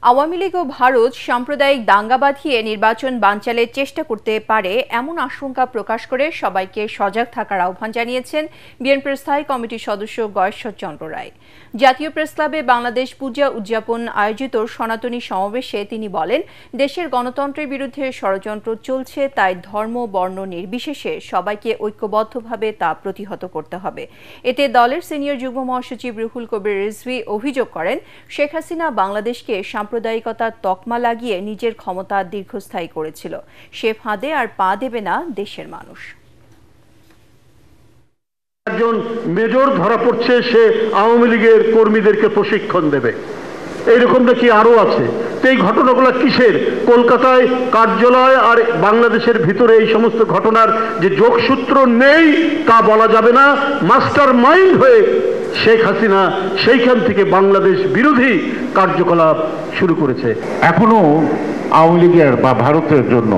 আওয়ামী লীগ ও ভারত সাম্প্রদায়িক দাঙ্গা বাঁধিয়ে নির্বাচন বানচালের চেষ্টা করতে পারে এমন আশঙ্কা প্রকাশ করে সবাইকে সজাগ থাকার আহ্বান জানিয়েছেন বিএনপির স্থায়ী কমিটির সদস্য গয়েশ্বরচন্দ্র রায়। জাতীয় প্রেসক্লাবে বাংলাদেশ পূজা উদযাপন আয়োজিত সনাতনী সমাবেশে তিনি বলেন, দেশের গণতন্ত্রের বিরুদ্ধে ষড়যন্ত্র চলছে, তাই ধর্ম বর্ণ নির্বিশেষে সবাইকে ঐক্যবদ্ধভাবে তা প্রতিহত করতে হবে। এতে দলের সিনিয়র যুগ্ম মহাসচিব রুহুল কবির রিজভী অভিযোগ করেন, শেখ হাসিনা বাংলাদেশকে সাম্প্রদায়িকতার তকমা লাগিয়ে নিজের ক্ষমতা দীর্ঘস্থায়ী করেছিল। সে ফাঁদে আর পা দেবে না দেশের মানুষ। একজন মেজর ধরা পড়ছে, সে আওয়ামী লীগের কর্মীদেরকে প্রশিক্ষণ দেবে, এইরকমটা কি আরো আছে? তো এই ঘটনাগুলো কিসের? কলকাতায় কার্যালয় আর বাংলাদেশের ভিতরে এই সমস্ত ঘটনার যে যোগসূত্র নেই তা বলা যাবে না। মাস্টার মাইন্ড হয়ে শেখ হাসিনা সেইখান থেকে বাংলাদেশ বিরোধী কার্যকলাপ শুরু করেছে। এখনো আওয়ামী লীগের বা ভারতের জন্য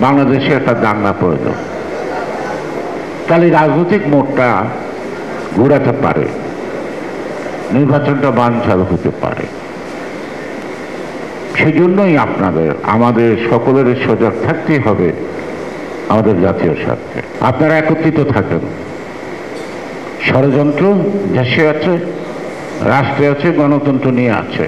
বাংলাদেশে একটা দাঙ্গা প্রয়োজন, তাহলে রাজনৈতিক মোড়টা ঘোরাতে পারে, নির্বাচনটা বানচাল হতে পারে। সেই জন্যই আমাদের সকলের সজাগ থাকতেই হবে আমাদের জাতীয় স্বার্থে। আপনারা একত্রিত থাকেন। ষড়যন্ত্র দেশে আছে, রাষ্ট্রে আছে, গণতন্ত্র নিয়ে আছে।